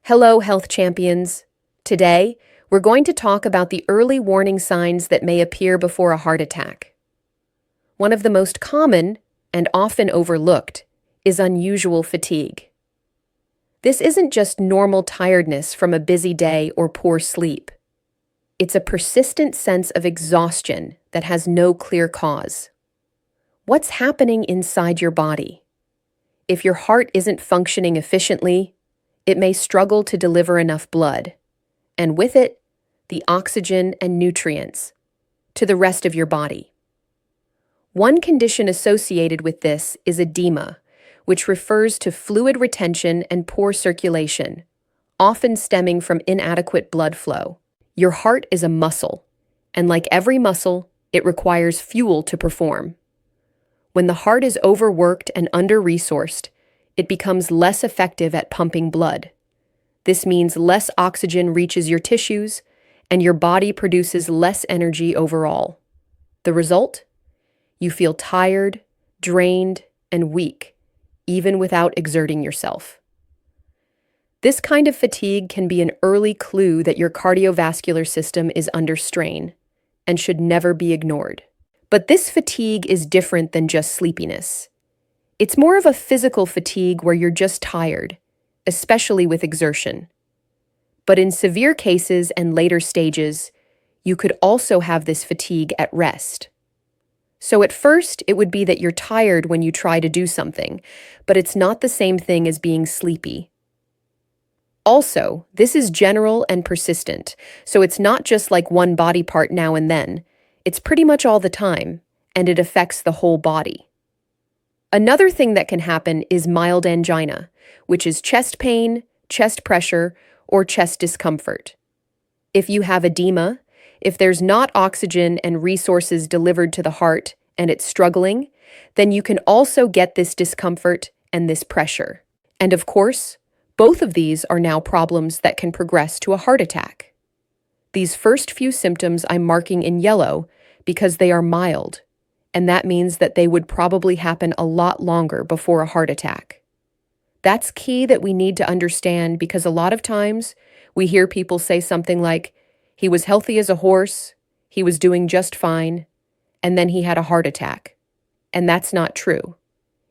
Hello, health champions. Today, we're going to talk about the early warning signs that may appear before a heart attack. One of the most common, and often overlooked, is unusual fatigue. This isn't just normal tiredness from a busy day or poor sleep. It's a persistent sense of exhaustion that has no clear cause. What's happening inside your body? If your heart isn't functioning efficiently, it may struggle to deliver enough blood, and with it, the oxygen and nutrients, to the rest of your body. One condition associated with this is edema, which refers to fluid retention and poor circulation, often stemming from inadequate blood flow. Your heart is a muscle, and like every muscle, it requires fuel to perform. When the heart is overworked and under-resourced, it becomes less effective at pumping blood. This means less oxygen reaches your tissues, and your body produces less energy overall. The result? You feel tired, drained, and weak, even without exerting yourself. This kind of fatigue can be an early clue that your cardiovascular system is under strain and should never be ignored. But this fatigue is different than just sleepiness. It's more of a physical fatigue where you're just tired, especially with exertion. But in severe cases and later stages, you could also have this fatigue at rest. So at first, it would be that you're tired when you try to do something, but it's not the same thing as being sleepy. Also, this is general and persistent, so it's not just like one body part now and then. It's pretty much all the time, and it affects the whole body. Another thing that can happen is mild angina, which is chest pain, chest pressure, or chest discomfort. If you have edema, if there's not oxygen and resources delivered to the heart and it's struggling, then you can also get this discomfort and this pressure. And of course, both of these are now problems that can progress to a heart attack. These first few symptoms I'm marking in yellow because they are mild, and that means that they would probably happen a lot longer before a heart attack. That's key that we need to understand because a lot of times we hear people say something like, he was healthy as a horse, he was doing just fine, and then he had a heart attack. And that's not true.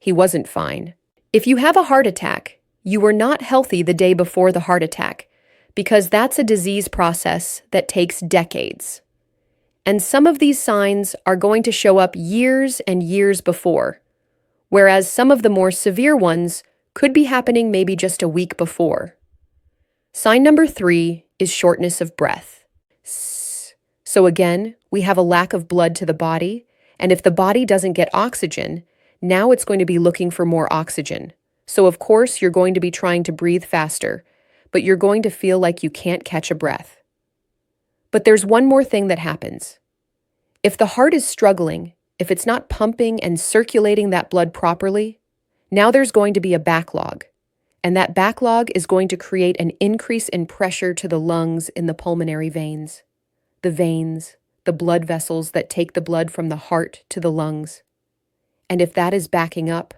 He wasn't fine. If you have a heart attack, you were not healthy the day before the heart attack because that's a disease process that takes decades. And some of these signs are going to show up years and years before, whereas some of the more severe ones could be happening maybe just a week before. Sign number 3 is shortness of breath. So again, we have a lack of blood to the body, and if the body doesn't get oxygen, now it's going to be looking for more oxygen. So of course, you're going to be trying to breathe faster, but you're going to feel like you can't catch a breath. But there's one more thing that happens. If the heart is struggling, if it's not pumping and circulating that blood properly, now there's going to be a backlog. And that backlog is going to create an increase in pressure to the lungs in the pulmonary veins. The blood vessels that take the blood from the heart to the lungs. And if that is backing up,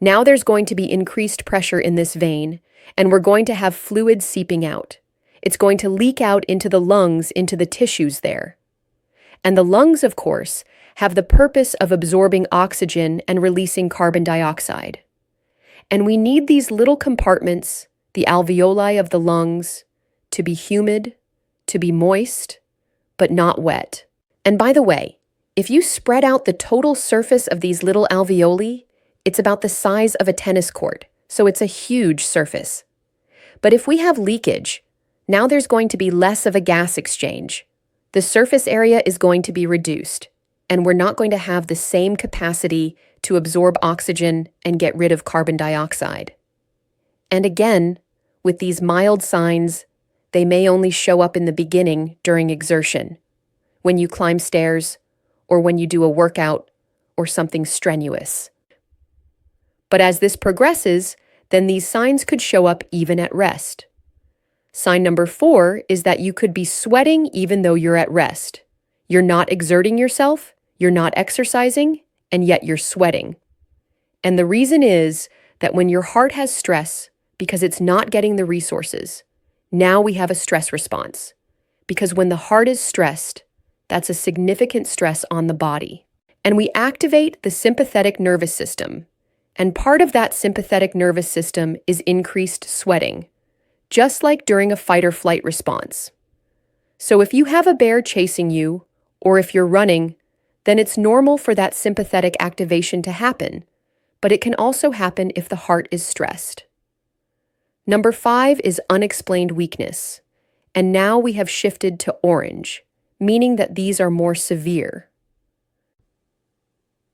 now there's going to be increased pressure in this vein, and we're going to have fluid seeping out. It's going to leak out into the lungs, into the tissues there. And the lungs, of course, have the purpose of absorbing oxygen and releasing carbon dioxide. And we need these little compartments, the alveoli of the lungs, to be humid, to be moist, but not wet. And by the way, if you spread out the total surface of these little alveoli, it's about the size of a tennis court, so it's a huge surface. But if we have leakage, now there's going to be less of a gas exchange. The surface area is going to be reduced, and we're not going to have the same capacity to absorb oxygen and get rid of carbon dioxide. And again, with these mild signs, they may only show up in the beginning during exertion, when you climb stairs, or when you do a workout, or something strenuous. But as this progresses, then these signs could show up even at rest. Sign number 4 is that you could be sweating even though you're at rest. You're not exerting yourself, you're not exercising, and yet you're sweating. And the reason is that when your heart has stress, because it's not getting the resources. Now we have a stress response. Because when the heart is stressed, that's a significant stress on the body. And we activate the sympathetic nervous system. And part of that sympathetic nervous system is increased sweating, just like during a fight or flight response. So if you have a bear chasing you, or if you're running, then it's normal for that sympathetic activation to happen, but it can also happen if the heart is stressed. Number 5 is unexplained weakness, and now we have shifted to orange, meaning that these are more severe.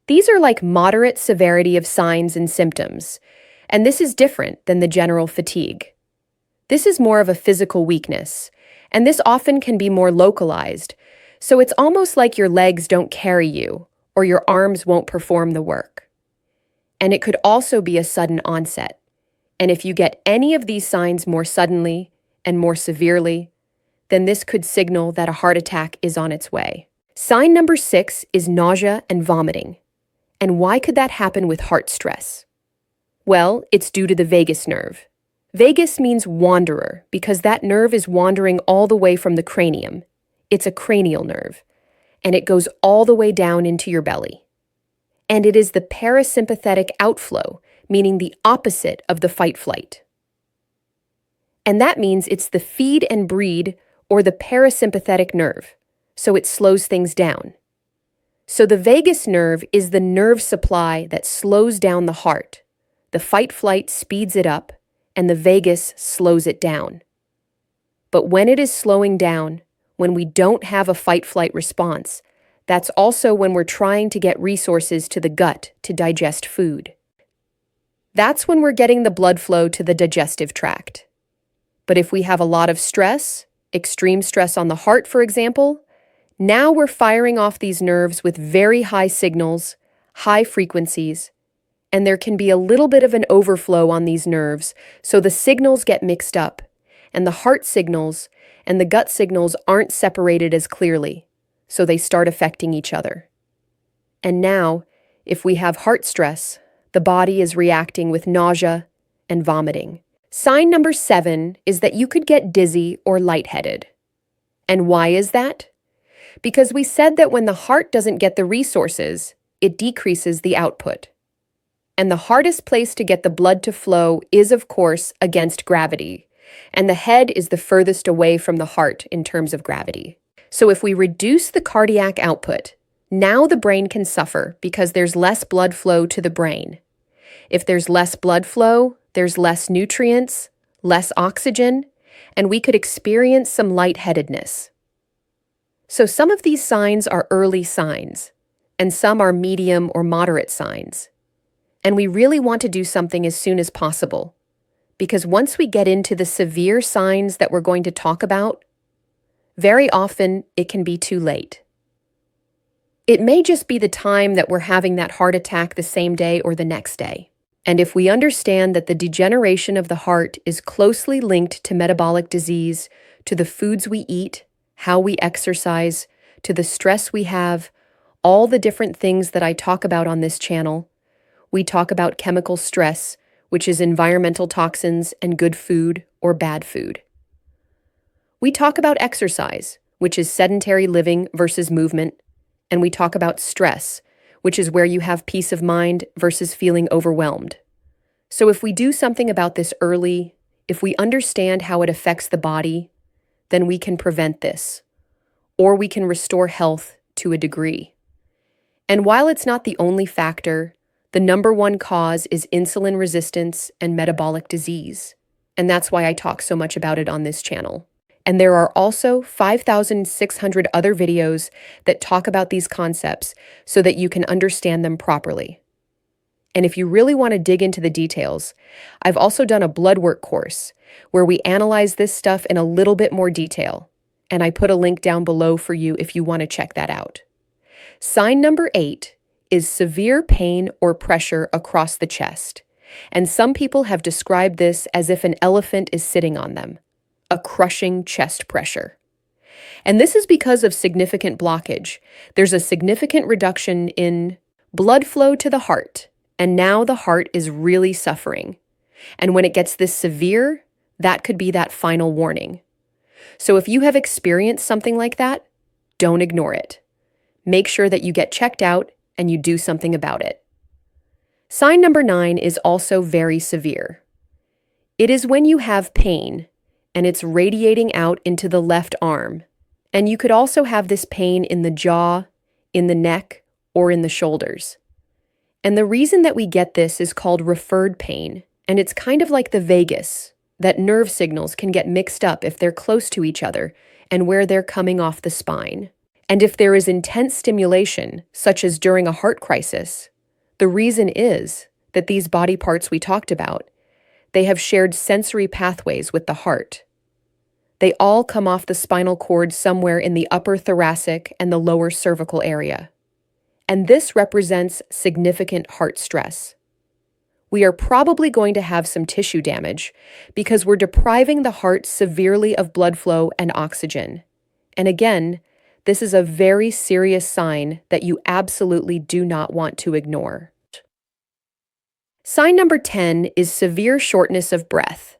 These are like moderate severity of signs and symptoms, and this is different than the general fatigue. This is more of a physical weakness, and this often can be more localized, so it's almost like your legs don't carry you, or your arms won't perform the work. And it could also be a sudden onset, and if you get any of these signs more suddenly and more severely, then this could signal that a heart attack is on its way. Sign number 6 is nausea and vomiting. And why could that happen with heart stress? Well, it's due to the vagus nerve. Vagus means wanderer because that nerve is wandering all the way from the cranium. It's a cranial nerve, and it goes all the way down into your belly. And it is the parasympathetic outflow, meaning the opposite of the fight-flight. And that means it's the feed and breed or the parasympathetic nerve, so it slows things down. So the vagus nerve is the nerve supply that slows down the heart. The fight-flight speeds it up, and the vagus slows it down. But when it is slowing down, when we don't have a fight-flight response, that's also when we're trying to get resources to the gut to digest food. That's when we're getting the blood flow to the digestive tract. But if we have a lot of stress, extreme stress on the heart, for example, now we're firing off these nerves with very high signals, high frequencies, and there can be a little bit of an overflow on these nerves, so the signals get mixed up, and the heart signals and the gut signals aren't separated as clearly, so they start affecting each other. And now, if we have heart stress, the body is reacting with nausea and vomiting. Sign number 7 is that you could get dizzy or lightheaded. And why is that? Because we said that when the heart doesn't get the resources, it decreases the output. And the hardest place to get the blood to flow is, of course, against gravity. And the head is the furthest away from the heart in terms of gravity. So if we reduce the cardiac output, now the brain can suffer because there's less blood flow to the brain. If there's less blood flow, there's less nutrients, less oxygen, and we could experience some lightheadedness. So some of these signs are early signs, and some are medium or moderate signs. And we really want to do something as soon as possible, because once we get into the severe signs that we're going to talk about, very often it can be too late. It may just be the time that we're having that heart attack the same day or the next day. And if we understand that the degeneration of the heart is closely linked to metabolic disease, to the foods we eat, how we exercise, to the stress we have, all the different things that I talk about on this channel, we talk about chemical stress, which is environmental toxins and good food or bad food. We talk about exercise, which is sedentary living versus movement, and we talk about stress, which is where you have peace of mind versus feeling overwhelmed. So if we do something about this early, if we understand how it affects the body, then we can prevent this, or we can restore health to a degree. And while it's not the only factor, the number one cause is insulin resistance and metabolic disease, and that's why I talk so much about it on this channel. And there are also 5,600 other videos that talk about these concepts so that you can understand them properly. And if you really want to dig into the details, I've also done a blood work course where we analyze this stuff in a little bit more detail, and I put a link down below for you if you want to check that out. Sign number 8 is severe pain or pressure across the chest, and some people have described this as if an elephant is sitting on them. A crushing chest pressure. And this is because of significant blockage. There's a significant reduction in blood flow to the heart, and now the heart is really suffering. And when it gets this severe, that could be that final warning. So if you have experienced something like that, don't ignore it. Make sure that you get checked out and you do something about it. Sign number 9 is also very severe. It is when you have pain and it's radiating out into the left arm. And you could also have this pain in the jaw, in the neck, or in the shoulders. And the reason that we get this is called referred pain, and it's kind of like the vagus, that nerve signals can get mixed up if they're close to each other and where they're coming off the spine. And if there is intense stimulation, such as during a heart crisis, the reason is that these body parts we talked about, they have shared sensory pathways with the heart. They all come off the spinal cord somewhere in the upper thoracic and the lower cervical area. And this represents significant heart stress. We are probably going to have some tissue damage because we're depriving the heart severely of blood flow and oxygen. And again, this is a very serious sign that you absolutely do not want to ignore. Sign number 10 is severe shortness of breath.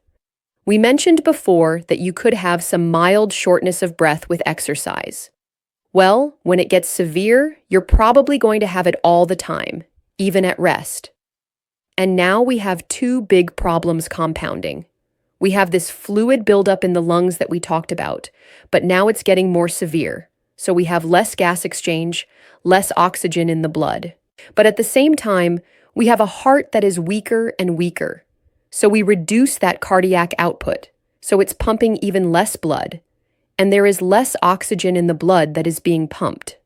We mentioned before that you could have some mild shortness of breath with exercise. Well, when it gets severe, you're probably going to have it all the time, even at rest. And now we have two big problems compounding. We have this fluid buildup in the lungs that we talked about, but now it's getting more severe. So we have less gas exchange, less oxygen in the blood. But at the same time, we have a heart that is weaker and weaker. So we reduce that cardiac output, so it's pumping even less blood, and there is less oxygen in the blood that is being pumped.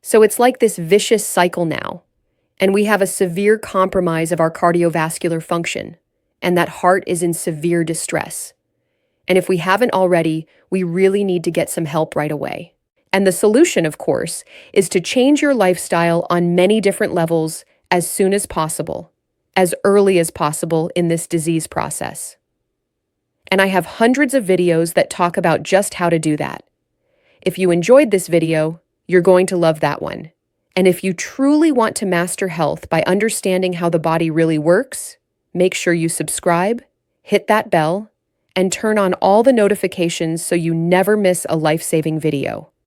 So it's like this vicious cycle now, and we have a severe compromise of our cardiovascular function, and that heart is in severe distress. And if we haven't already, we really need to get some help right away. And the solution, of course, is to change your lifestyle on many different levels as soon as possible, as early as possible in this disease process. And I have hundreds of videos that talk about just how to do that. If you enjoyed this video, you're going to love that one. And if you truly want to master health by understanding how the body really works, make sure you subscribe, hit that bell, and turn on all the notifications so you never miss a life-saving video.